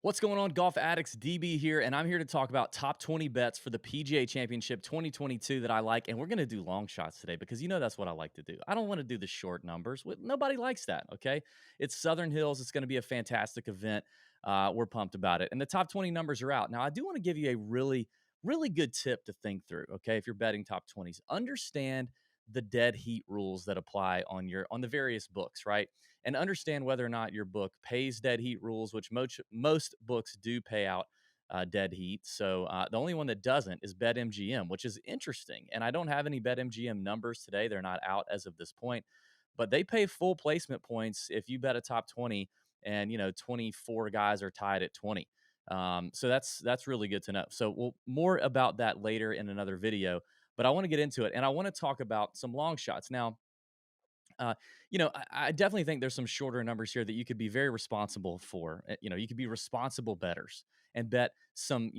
What's going on, Golf Addicts? DB here, and I'm here to talk about top 20 bets for the PGA Championship 2022 that I like. And we're going to do long shots today because that's what I like to do. I don't want to do the short numbers. Nobody likes that, okay? It's Southern Hills. It's going to be a fantastic event. We're pumped about it. And the top 20 numbers are out. Now, I do want to give you a really good tip to think through, okay? If you're betting top 20s, understand the dead heat rules that apply on the various books, right? And understand whether or not your book pays dead heat rules, which most books do pay out dead heat. So the only one that doesn't is BetMGM, which is interesting. And I don't have any BetMGM numbers today; they're not out as of this point. But they pay full placement points if you bet a top 20, and 24 guys are tied at 20. So that's really good to know. So more about that later in another video. But I want to get into it, and I want to talk about some long shots now. I definitely think there's some shorter numbers here that you could be very responsible for. You could be responsible bettors and bet some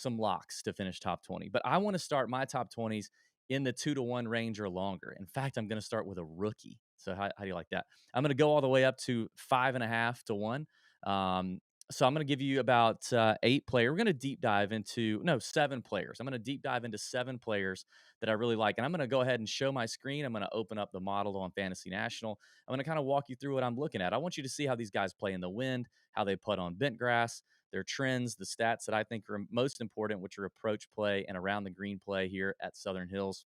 locks to finish top 20. But I want to start my top 20s in the 2-to-1 range or longer. In fact, I'm going to start with a rookie. So how do you like that? I'm going to go all the way up to 5.5 to 1. So I'm going to give you about 8 players. We're going to deep dive into 7 players. I'm going to deep dive into 7 players that I really like. And I'm going to go ahead and show my screen. I'm going to open up the model on Fantasy National. I'm going to kind of walk you through what I'm looking at. I want you to see how these guys play in the wind, how they putt on bent grass, their trends, the stats that I think are most important, which are approach play and around the green play here at Southern Hills.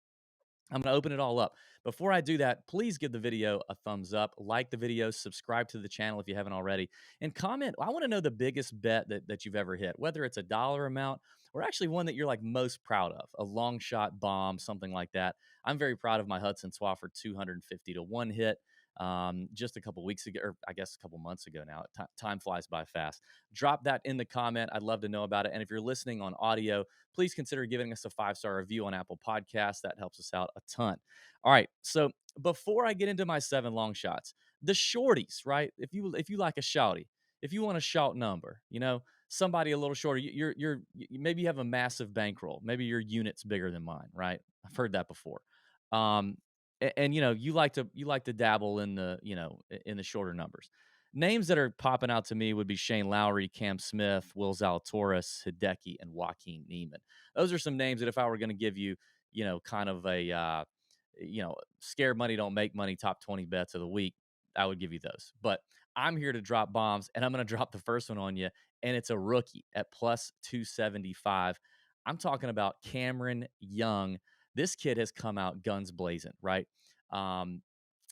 I'm going to open it all up. Before I do that, please give the video a thumbs up, like the video, subscribe to the channel if you haven't already, and comment. I want to know the biggest bet that you've ever hit, whether it's a dollar amount or actually one that you're like most proud of, a long shot bomb, something like that. I'm very proud of my Hudson Swafford 250 to 1 hit just a couple weeks ago, or I guess a couple months ago now. Time flies by fast. Drop that in the comment. I'd love to know about it. And if you're listening on audio, please consider giving us a 5-star review on Apple Podcasts. That helps us out a ton. All right. So before I get into my 7 long shots, the shorties, right? If you like a shouty, if you want a shout number, somebody a little shorter, maybe you have a massive bankroll. Maybe your unit's bigger than mine, right? I've heard that before. And you like to dabble in the shorter numbers. Names that are popping out to me would be Shane Lowry, Cam Smith, Will Zalatoris, Hideki, and Joaquin Neiman. Those are some names that if I were going to give you, kind of a scared money don't make money top 20 bets of the week, I would give you those. But I'm here to drop bombs, and I'm going to drop the first one on you, and it's a rookie at plus 275. I'm talking about Cameron Young. This kid has come out guns blazing, right? Um,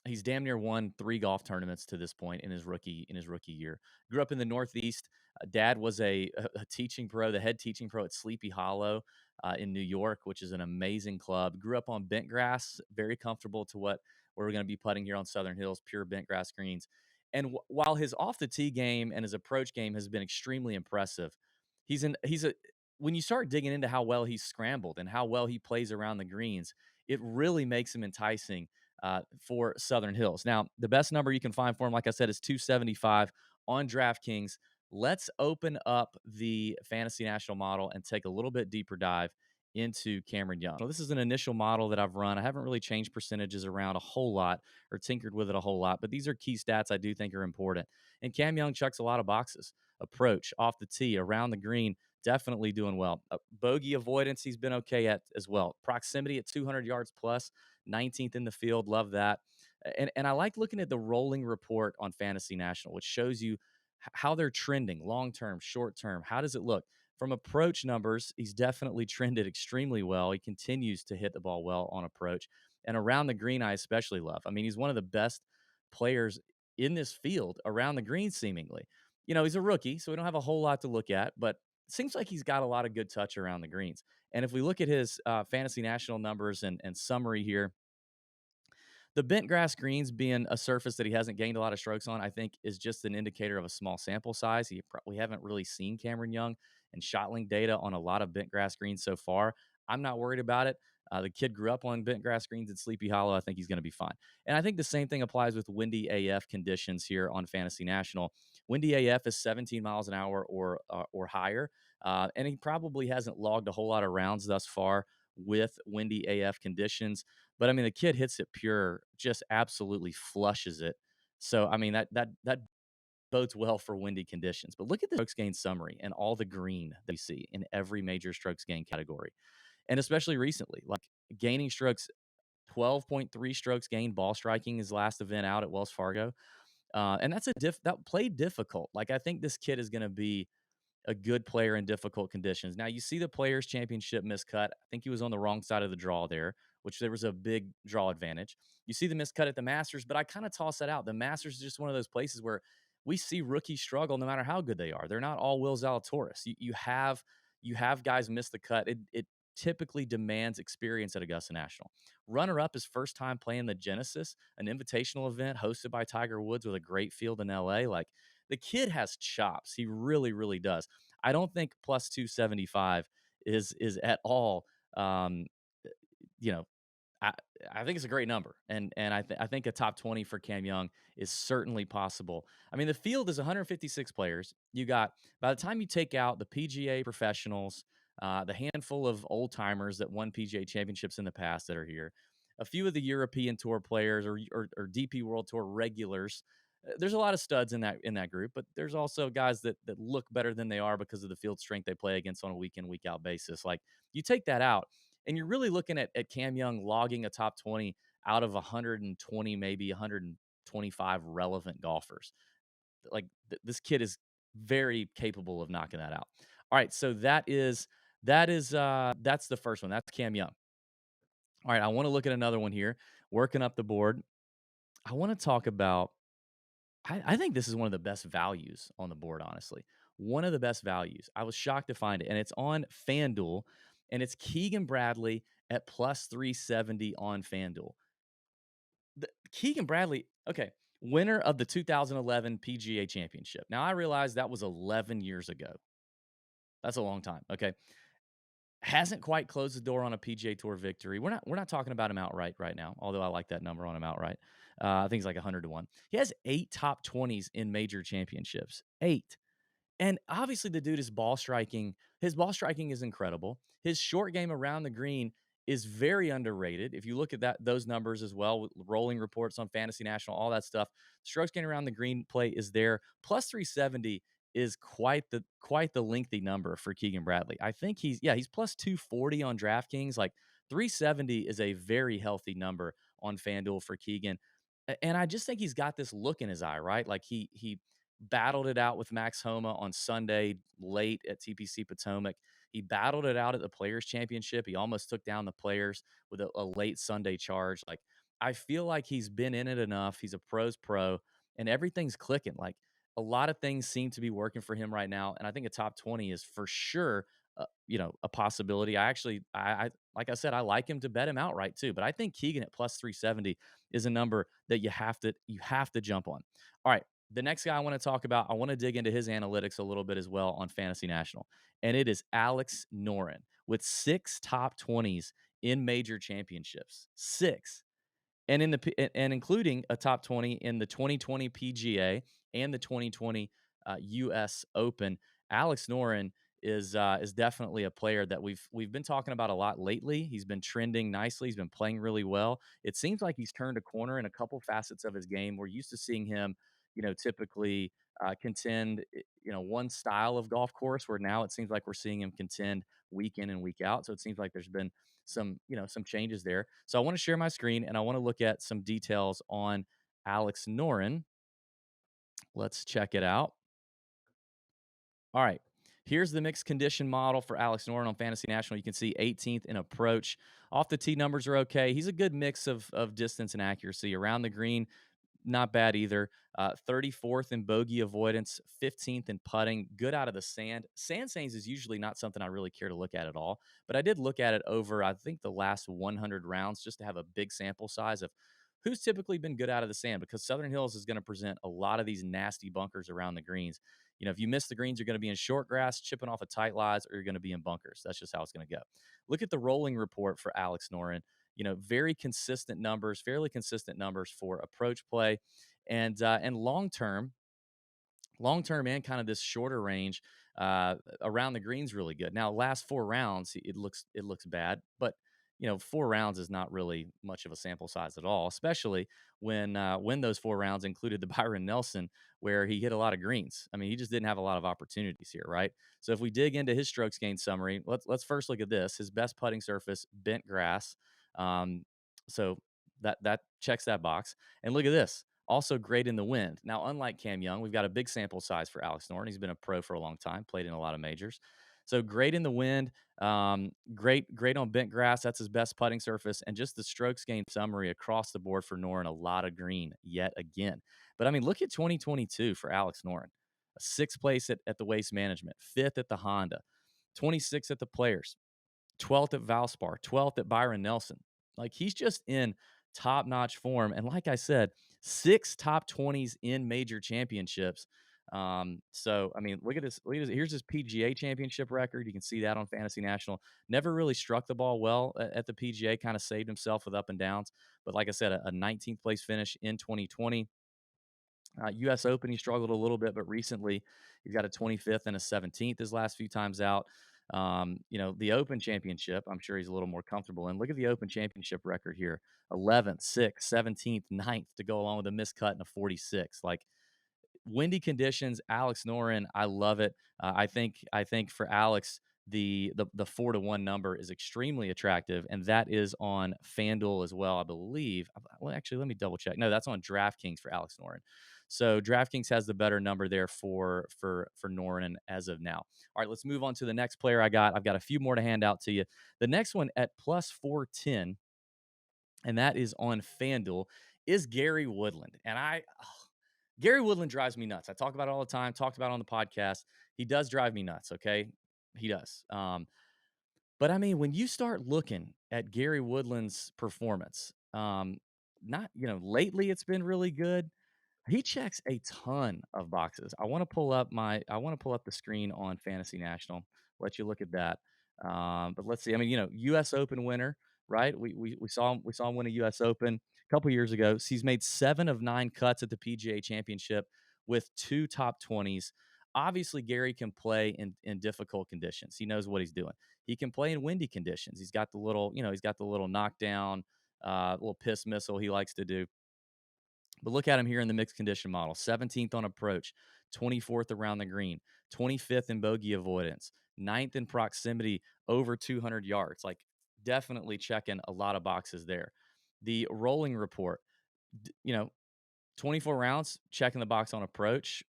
he's damn near won 3 golf tournaments to this point in his rookie year. Grew up in the Northeast. Dad was a teaching pro, the head teaching pro at Sleepy Hollow in New York, which is an amazing club. Grew up on bent grass, very comfortable to what we're going to be putting here on Southern Hills, pure bent grass greens. And while his off the tee game and his approach game has been extremely impressive, he's a when you start digging into how well he's scrambled and how well he plays around the greens, it really makes him enticing for Southern Hills. Now, the best number you can find for him, like I said, is 275 on DraftKings. Let's open up the Fantasy National model and take a little bit deeper dive into Cameron Young. So this is an initial model that I've run. I haven't really changed percentages around a whole lot or tinkered with it a whole lot, but these are key stats I do think are important. And Cam Young checks a lot of boxes. Approach, off the tee, around the green, definitely doing well. Bogey avoidance, he's been okay at as well. Proximity at 200 yards plus, 19th in the field. Love that. And I like looking at the rolling report on Fantasy National, which shows you how they're trending long term, short term. How does it look? From approach numbers, he's definitely trended extremely well. He continues to hit the ball well on approach. And around the green, I especially love. I mean, he's one of the best players in this field around the green, seemingly. He's a rookie, so we don't have a whole lot to look at, but it seems like he's got a lot of good touch around the greens. And if we look at his Fantasy National numbers and summary here, the bent grass greens being a surface that he hasn't gained a lot of strokes on, I think is just an indicator of a small sample size. We haven't really seen Cameron Young and ShotLink data on a lot of bent grass greens so far. I'm not worried about it. The kid grew up on bent grass greens at Sleepy Hollow. I think he's going to be fine. And I think the same thing applies with windy AF conditions here on Fantasy National. Windy AF is 17 miles an hour or higher, and he probably hasn't logged a whole lot of rounds thus far with windy AF conditions. But I mean, the kid hits it pure, just absolutely flushes it. So I mean that bodes well for windy conditions. But look at the strokes gained summary and all the green that you see in every major strokes gained category. And especially recently, like gaining strokes, 12.3 strokes gained ball striking his last event out at Wells Fargo. And that's that played difficult. Like, I think this kid is going to be a good player in difficult conditions. Now, you see the Players Championship miscut. I think he was on the wrong side of the draw there, which there was a big draw advantage. You see the miscut at the Masters, but I kind of toss that out. The Masters is just one of those places where we see rookies struggle no matter how good they are. They're not all Will Zalatoris. You have guys miss the cut. It typically demands experience at Augusta National. Runner up is first time playing the Genesis, an invitational event hosted by Tiger Woods with a great field in LA. Like, the kid has chops. He really, really does. I don't think plus 275 is at all. Um, you know, I, I think it's a great number, and I think a top 20 for Cam Young is certainly possible. I mean, the field is 156 players. You got, by the time you take out the PGA professionals, the handful of old timers that won PGA championships in the past that are here, a few of the European Tour players or DP World Tour regulars. There's a lot of studs in that group, but there's also guys that look better than they are because of the field strength they play against on a week in, week out basis. Like, you take that out, and you're really looking at Cam Young logging a top 20 out of 120, maybe 125 relevant golfers. Like, this kid is very capable of knocking that out. All right, so that's the first one. That's Cam Young. All right, I want to look at another one here, working up the board. I want to talk about, I think this is one of the best values on the board, honestly. One of the best values. I was shocked to find it, and it's on FanDuel, and it's Keegan Bradley at plus 370 on FanDuel. Keegan Bradley, okay, winner of the 2011 PGA Championship. Now, I realize that was 11 years ago. That's a long time. Okay. Hasn't quite closed the door on a PGA Tour victory. We're not talking about him outright right now, although I like that number on him outright. I think it's like 100 to 1. He has 8 top 20s in major championships. 8. And obviously the dude is ball striking. His ball striking is incredible. His short game around the green is very underrated. If you look at those numbers as well, with rolling reports on Fantasy National, all that stuff, strokes gained around the green play is there. Plus 370 is quite the lengthy number for Keegan Bradley. I think he's plus 240 on DraftKings. Like, 370 is a very healthy number on FanDuel for Keegan. And I just think he's got this look in his eye, right? Like, he battled it out with Max Homa on Sunday late at TPC Potomac. He battled it out at the Players Championship. He almost took down the Players with a late Sunday charge. Like, I feel like he's been in it enough. He's a pro's pro, and everything's clicking. Like, a lot of things seem to be working for him right now, and I think a top 20 is for sure, a possibility. I actually, like I said, I like him to bet him outright too. But I think Keegan at plus 370 is a number that you have to jump on. All right. The next guy I want to talk about, I want to dig into his analytics a little bit as well on Fantasy National. And it is Alex Noren with 6 top 20s in major championships. 6. And including a top 20 in the 2020 PGA and the 2020 US Open. Alex Noren is definitely a player that we've been talking about a lot lately. He's been trending nicely. He's been playing really well. It seems like he's turned a corner in a couple facets of his game. We're used to seeing him, typically contend, one style of golf course, where now it seems like we're seeing him contend week in and week out. So it seems like there's been some changes there. So I want to share my screen and I want to look at some details on Alex Noren. Let's check it out. All right. Here's the mixed condition model for Alex Noren on Fantasy National. You can see 18th in approach. Off the tee numbers are okay. He's a good mix of distance and accuracy. Around the green, not bad either. 34th in bogey avoidance, 15th in putting, good out of the sand. Sand stains is usually not something I really care to look at all, but I did look at it over, I think, the last 100 rounds just to have a big sample size of who's typically been good out of the sand, because Southern Hills is going to present a lot of these nasty bunkers around the greens. If you miss the greens, you're going to be in short grass, chipping off of tight lies, or you're going to be in bunkers. That's just how it's going to go. Look at the rolling report for Alex Noren. Very consistent numbers, fairly consistent numbers for approach play, and long term and kind of this shorter range around the greens really good. Now, last 4 rounds, it looks bad, but 4 rounds is not really much of a sample size at all, especially when those 4 rounds included the Byron Nelson, where he hit a lot of greens. I mean, he just didn't have a lot of opportunities here, right? So if we dig into his strokes gained summary, let's first look at this. His best putting surface, bent grass. Um, so that checks that box. And look at this. Also great in the wind. Now, unlike Cam Young, we've got a big sample size for Alex Noren. He's been a pro for a long time, played in a lot of majors. So great in the wind, great on bent grass. That's his best putting surface, and just the strokes gained summary across the board for Noren, a lot of green yet again. But I mean, look at 2022 for Alex Noren: sixth place at the Waste Management, fifth at the Honda, 26th at the Players, 12th at Valspar, 12th at Byron Nelson. Like, he's just in top notch form. And like I said, 6 top 20s in major championships. So I mean, look at this. Here's his PGA Championship record. You can see that on Fantasy National. Never really struck the ball well at the PGA. Kind of saved himself with up and downs. But like I said, a 19th place finish in 2020. U.S. Open, he struggled a little bit, but recently he's got a 25th and a 17th his last few times out. The Open Championship, I'm sure he's a little more comfortable in. Look at the Open Championship record here: 11th, 6th, 17th, 9th to go along with a miscut and a 46. Like, windy conditions, Alex Noren, I love it. I think for Alex, the 4-1 number is extremely attractive, and that is on FanDuel as well, I believe. Well, actually, let me double check. No, that's on DraftKings for Alex Noren. So DraftKings has the better number there for Noren as of now. All right, let's move on to the next player I got. I've got a few more to hand out to you. The next one at plus 410, and that is on FanDuel, is Gary Woodland. And Gary Woodland drives me nuts. I talk about it all the time, talked about it on the podcast. He does drive me nuts, okay? He does. But I mean, when you start looking at Gary Woodland's performance, not, lately it's been really good. He checks a ton of boxes. I want to pull up the screen on Fantasy National, let you look at that. But let's see. I mean, US Open winner, right? We saw him win a US Open a couple years ago. So he's made 7 of 9 cuts at the PGA Championship with 2 top 20s. Obviously, Gary can play in difficult conditions. He knows what he's doing. He can play in windy conditions. He's got the little knockdown, little piss missile he likes to do. But look at him here in the mixed condition model: 17th on approach, 24th around the green, 25th in bogey avoidance, 9th in proximity over 200 yards. Like, definitely checking a lot of boxes there. The rolling report, you know, 24 rounds, checking the box on approach.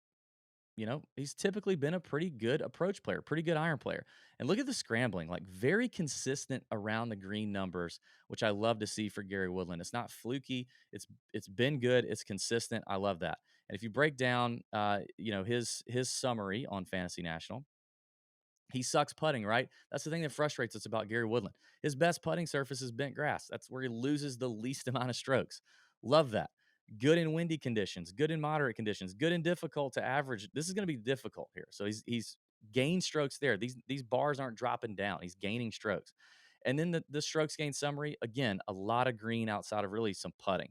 He's typically been a pretty good approach player, pretty good iron player. And look at the scrambling, like, very consistent around the green numbers, which I love to see for Gary Woodland. It's not fluky. It's been good. It's consistent. I love that. And if you break down, his summary on Fantasy National, he sucks putting, right? That's the thing that frustrates us about Gary Woodland. His best putting surface is bent grass. That's where he loses the least amount of strokes. Love that. Good in windy conditions, good in moderate conditions, good in difficult to average. This is going to be difficult here. So he's gained strokes there. These bars aren't dropping down. He's gaining strokes. And then the strokes gained summary, again, a lot of green outside of really some putting.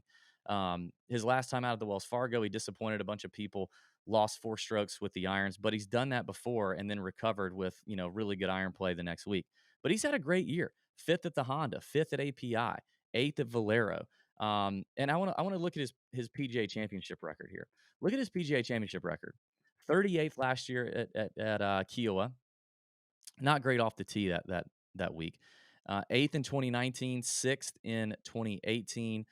His last time out at the Wells Fargo, he disappointed a bunch of people, lost 4 strokes with the irons, but he's done that before and then recovered with, really good iron play the next week. But he's had a great year: 5th at the Honda, 5th at API, 8th at Valero. And I want to look at his PGA Championship record here. Look at his PGA Championship record: 38th last year at Kiowa. Not great off the tee that week. 8th in 2019, 6th in 2018.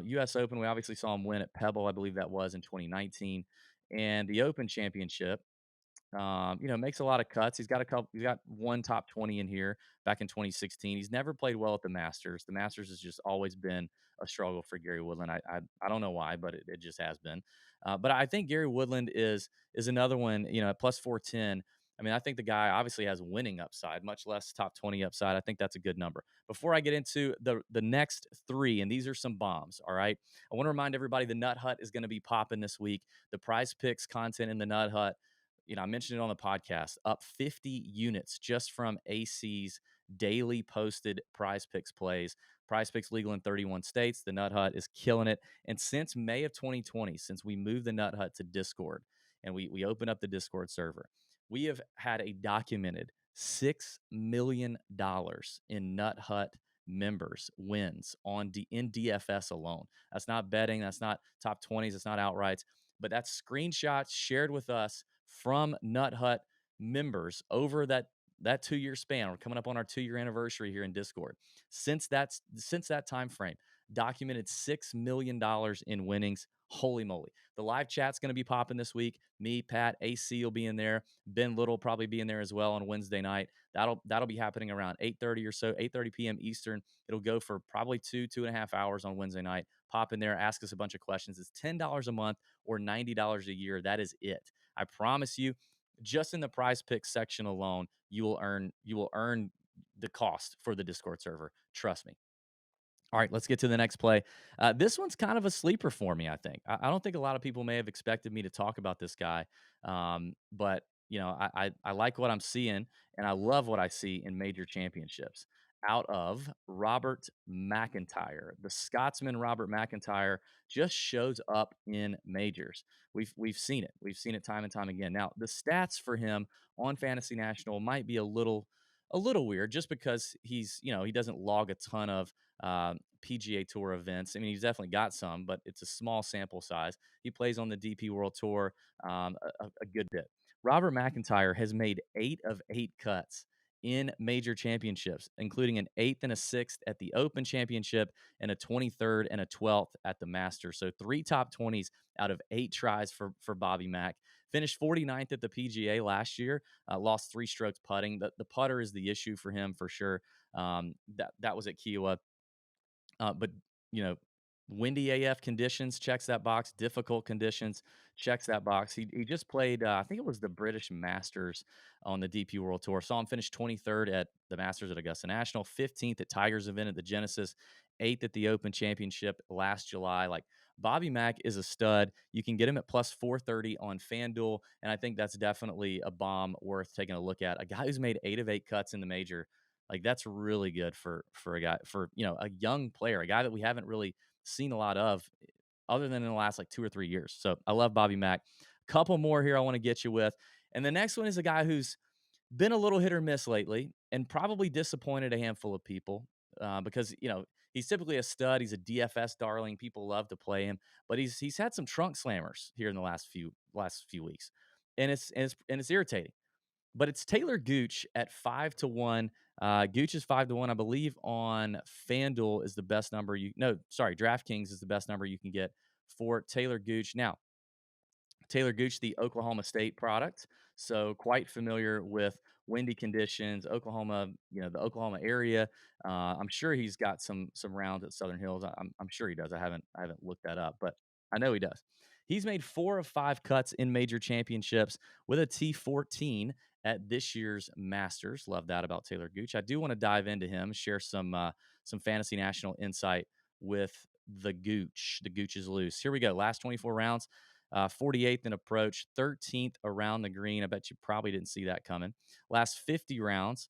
U.S. Open, we obviously saw him win at Pebble, I believe that was in 2019, and the Open Championship. Makes a lot of cuts. He's got a couple. He's got 1 top 20 in here back in 2016. He's never played well at the Masters. The Masters has just always been a struggle for Gary Woodland. I don't know why, but it just has been. But I think Gary Woodland is another one. At plus 410. I mean, I think the guy obviously has winning upside, much less top 20 upside. I think that's a good number. Before I get into the next 3, and these are some bombs, all right? I want to remind everybody the Nut Hut is going to be popping this week. The Prize Picks content in the Nut Hut, I mentioned it on the podcast, up 50 units just from AC's daily posted Prize Picks plays. Prize Picks legal in 31 states. The Nut Hut is killing it. And since May of 2020, since we moved the Nut Hut to Discord and we opened up the Discord server, we have had a documented $6 million in Nut Hut members wins in DFS alone. That's not betting. That's not top 20s. That's not outrights. But that's screenshots shared with us from Nut Hut members over that 2-year span. We're coming up on our 2-year anniversary here in Discord. Since that time frame, documented $6 million in winnings. Holy moly. The live chat's going to be popping this week. Me, Pat, AC will be in there. Ben Little will probably be in there as well on Wednesday night. That'll be happening around 8:30 or so, 8:30 p.m. Eastern. It'll go for probably 2.5 hours on Wednesday night. Pop in there, ask us a bunch of questions. It's $10 a month or $90 a year. That is it. I promise you, just in the prize pick section alone, you will earn the cost for the Discord server. Trust me. All right, let's get to the next play. This one's kind of a sleeper for me, I think. I don't think a lot of people may have expected me to talk about this guy, but I like what I'm seeing, and I love what I see in major championships. Out of Robert McIntyre, the Scotsman Robert McIntyre just shows up in majors. We've seen it. We've seen it time and time again. Now the stats for him on Fantasy National might be a little weird, just because he doesn't log a ton of PGA Tour events. I mean, he's definitely got some, but it's a small sample size. He plays on the DP World Tour a good bit. Robert McIntyre has made 8 of 8 cuts in major championships, including an 8th and a 6th at the Open Championship and a 23rd and a 12th at the Masters. So 3 top 20s out of 8 tries for Bobby Mack. Finished 49th at the PGA last year. Lost 3 strokes putting. The putter is the issue for him for sure. That was at Kiowa. But you know, windy AF conditions checks that box. Difficult conditions checks that box. He just played. I think it was the British Masters on the DP World Tour. Saw him finish 23rd at the Masters at Augusta National, 15th at Tigers event at the Genesis, 8th at the Open Championship last July. Like, Bobby Mack is a stud. You can get him at plus 430 on FanDuel, and I think that's definitely a bomb worth taking a look at. A guy who's made 8 of 8 cuts in the major, like, that's really good for a guy, for a young player, a guy that we haven't really seen a lot of other than in the last like 2 or 3 years. So I love Bobby Mack. Couple more here I want to get you with. And the next one is a guy who's been a little hit or miss lately and probably disappointed a handful of people because he's typically a stud. He's a DFS darling. People love to play him, but he's had some trunk slammers here in the last few weeks, and it's irritating. But it's Taylor Gooch at 5-1. Gooch is 5-1, I believe. On FanDuel is the best number DraftKings is the best number you can get for Taylor Gooch. Now, Taylor Gooch, the Oklahoma State product, so quite familiar with windy conditions, Oklahoma, the Oklahoma area. I'm sure he's got some rounds at Southern Hills. I'm sure he does. I haven't looked that up, but I know he does. He's made 4 of 5 cuts in major championships with a T14 at this year's Masters. Love that about Taylor Gooch. I do want to dive into him, share some Fantasy National insight with the Gooch. The Gooch is loose. Here we go. Last 24 rounds. 48th in approach, 13th around the green. I bet you probably didn't see that coming. Last 50 rounds,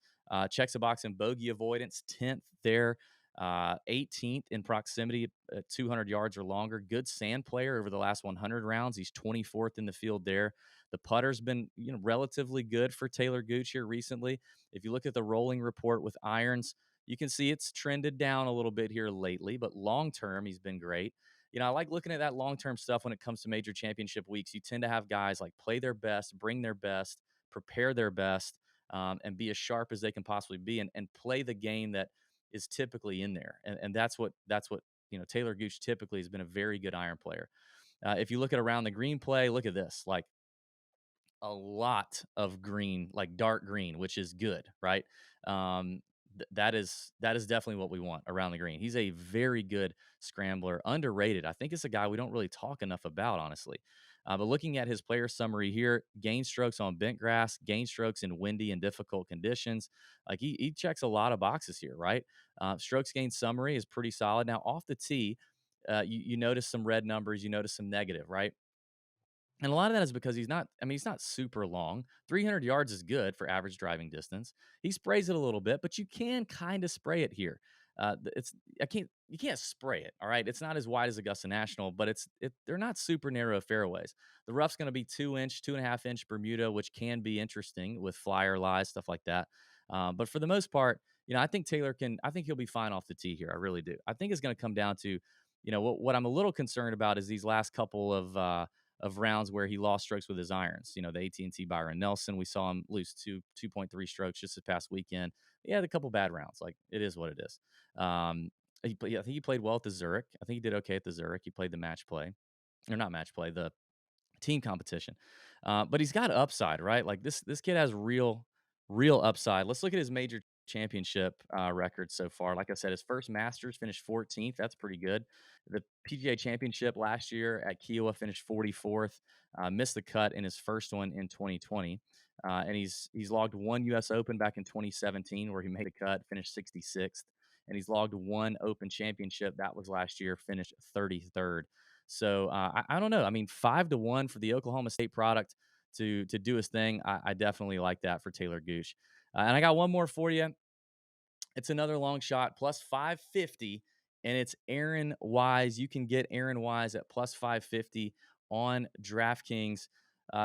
checks a box in bogey avoidance, 10th there, 18th in proximity at 200 yards or longer. Good sand player over the last 100 rounds. He's 24th in the field there. The putter's been relatively good for Taylor Gooch here recently. If you look at the rolling report with irons, you can see it's trended down a little bit here lately, but long term, he's been great. I like looking at that long-term stuff when it comes to major championship weeks. You tend to have guys like play their best, bring their best, prepare their best, and be as sharp as they can possibly be, and play the game that is typically in there. And that's what Taylor Gooch typically has been a very good iron player. If you look at around the green play, look at this. Like, a lot of green, like dark green, which is good, right? That is definitely what we want around the green. He's a very good scrambler, underrated. I think it's a guy we don't really talk enough about, honestly. But looking at his player summary here, gain strokes on bent grass, gain strokes in windy and difficult conditions. Like, he checks a lot of boxes here, right? Strokes gain summary is pretty solid. Now, off the tee, you notice some red numbers, you notice some negative, right? And a lot of that is because he's not super long. 300 yards is good for average driving distance. He sprays it a little bit, but you can kind of spray it here. You can't spray it. All right. It's not as wide as Augusta National, but they're not super narrow fairways. The rough's going to be 2-inch, 2.5-inch Bermuda, which can be interesting with flyer lies, stuff like that. But for the most part, I think I think he'll be fine off the tee here. I really do. I think it's going to come down to, what I'm a little concerned about is these last couple of rounds where he lost strokes with his irons. The AT&T Byron Nelson, we saw him lose 2.3 strokes just this past weekend. He had a couple bad rounds. Like, it is what it is. I think he played well at the Zurich. I think he did okay at the Zurich. He played the match play, or not match play, the team competition. But he's got upside, right? Like, this kid has real upside. Let's look at his major championship record so far. Like I said, his first Masters finished 14th. That's pretty good. The PGA Championship last year at Kiowa finished 44th. Missed the cut in his first one in 2020. And he's logged one U.S. Open back in 2017 where he made the cut, finished 66th. And he's logged one Open Championship. That was last year, finished 33rd. So I don't know. I mean, 5-1 for the Oklahoma State product to do his thing. I definitely like that for Taylor Gooch. And I got one more for you. It's another long shot, plus 550, and it's Aaron Wise. You can get Aaron Wise at plus 550 on DraftKings.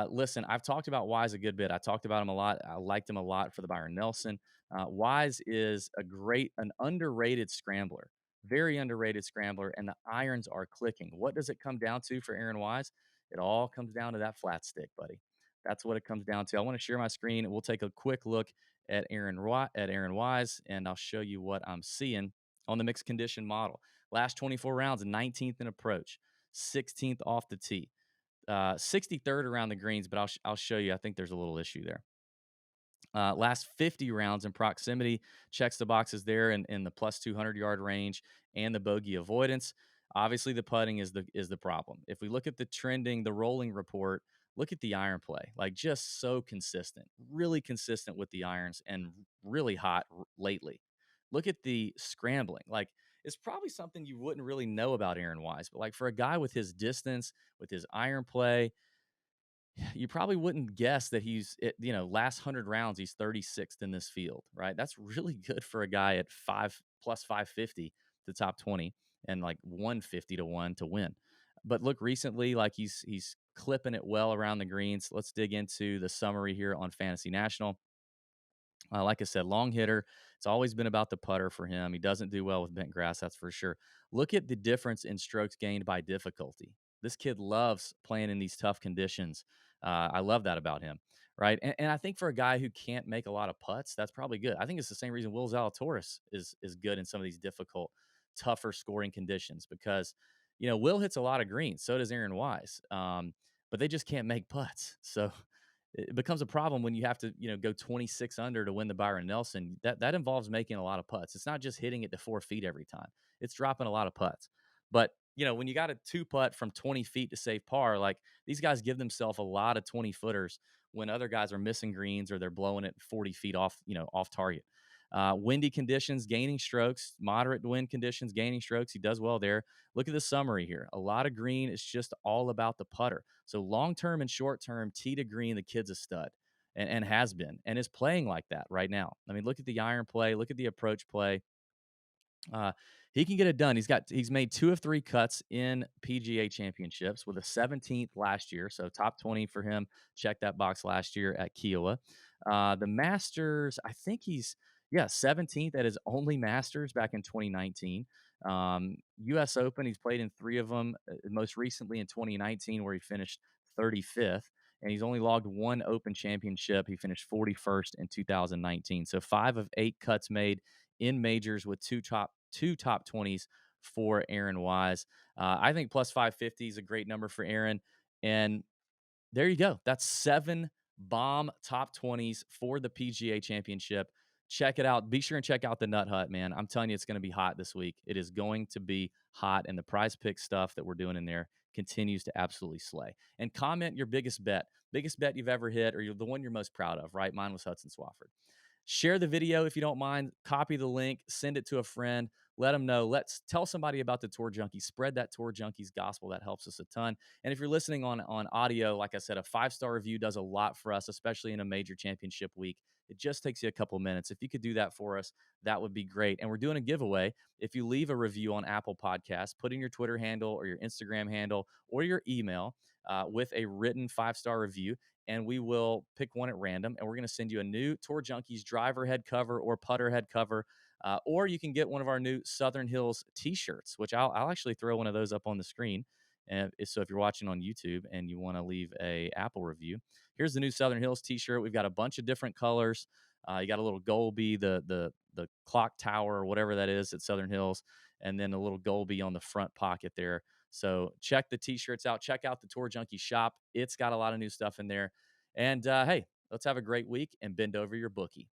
Listen, I've talked about Wise a good bit. I talked about him a lot. I liked him a lot for the Byron Nelson. Wise is an underrated scrambler, very underrated scrambler, and the irons are clicking. What does it come down to for Aaron Wise? It all comes down to that flat stick, buddy. That's what it comes down to. I want to share my screen, and we'll take a quick look at Aaron Wise, and I'll show you what I'm seeing on the mixed condition model. Last 24 rounds, 19th in approach, 16th off the tee, 63rd around the greens, but I'll show you. I think there's a little issue there. Last 50 rounds in proximity, checks the boxes there in the plus 200 yard range and the bogey avoidance. Obviously, the putting is the problem. If we look at the trending, the rolling report, look at the iron play, like just so consistent, really consistent with the irons and really hot lately. Look at the scrambling. Like, it's probably something you wouldn't really know about Aaron Wise, but like for a guy with his distance, with his iron play, you probably wouldn't guess that last 100 rounds, he's 36th in this field, right? That's really good for a guy at plus 550 to top 20 and like 150 to 1 to win. But look, recently, like he's clipping it well around the greens. Let's dig into the summary here on Fantasy National. Like I said, long hitter. It's always been about the putter for him. He doesn't do well with bent grass, that's for sure. Look at the difference in strokes gained by difficulty. This kid loves playing in these tough conditions. I love that about him, right? And I think for a guy who can't make a lot of putts, that's probably good. I think it's the same reason Will Zalatoris is good in some of these difficult, tougher scoring conditions because, Will hits a lot of greens. So does Aaron Wise. But they just can't make putts. So it becomes a problem when you have to, go 26 under to win the Byron Nelson. That involves making a lot of putts. It's not just hitting it to 4 feet every time. It's dropping a lot of putts. But, when you got a 2-putt from 20 feet to save par, like these guys give themselves a lot of 20-footers when other guys are missing greens or they're blowing it 40 feet off target. Windy conditions, gaining strokes, moderate wind conditions, gaining strokes. He does well there. Look at the summary here. A lot of green. It's just all about the putter. So long-term and short-term, tee to green, the kid's a stud and has been and is playing like that right now. I mean, look at the iron play. Look at the approach play. He can get it done. He's made 2 of 3 cuts in PGA championships with a 17th last year. So top 20 for him. Check that box last year at Kiowa. The Masters, I think 17th at his only Masters back in 2019. U.S. Open, he's played in 3 of them, most recently in 2019 where he finished 35th. And he's only logged 1 Open Championship. He finished 41st in 2019. So 5 of 8 cuts made in majors with two top 20s for Aaron Wise. I think plus 550 is a great number for Aaron. And there you go. That's 7 bomb top 20s for the PGA Championship. Check it out. Be sure and check out the Nut Hut, man. I'm telling you, it's going to be hot this week. It is going to be hot, and the prize pick stuff that we're doing in there continues to absolutely slay. And comment your biggest bet you've ever hit, or the one you're most proud of, right? Mine was Hudson Swafford. Share the video if you don't mind. Copy the link. Send it to a friend. Let them know. Let's tell somebody about the Tour Junkies. Spread that Tour Junkies gospel. That helps us a ton. And if you're listening on audio, like I said, a 5-star review does a lot for us, especially in a major championship week. It just takes you a couple minutes. If you could do that for us, that would be great. And we're doing a giveaway. If you leave a review on Apple Podcasts, put in your Twitter handle or your Instagram handle or your email with a written 5-star review, and we will pick one at random, and we're going to send you a new Tour Junkies driver head cover or putter head cover. Or you can get one of our new Southern Hills t-shirts, which I'll actually throw one of those up on the screen. And so if you're watching on YouTube and you want to leave a Apple review, here's the new Southern Hills t-shirt. We've got a bunch of different colors. You got a little Golby, the clock tower or whatever that is at Southern Hills, and then a little Golby on the front pocket there. So check the t-shirts out. Check out the Tour Junkie shop. It's got a lot of new stuff in there. And hey, let's have a great week and bend over your bookie.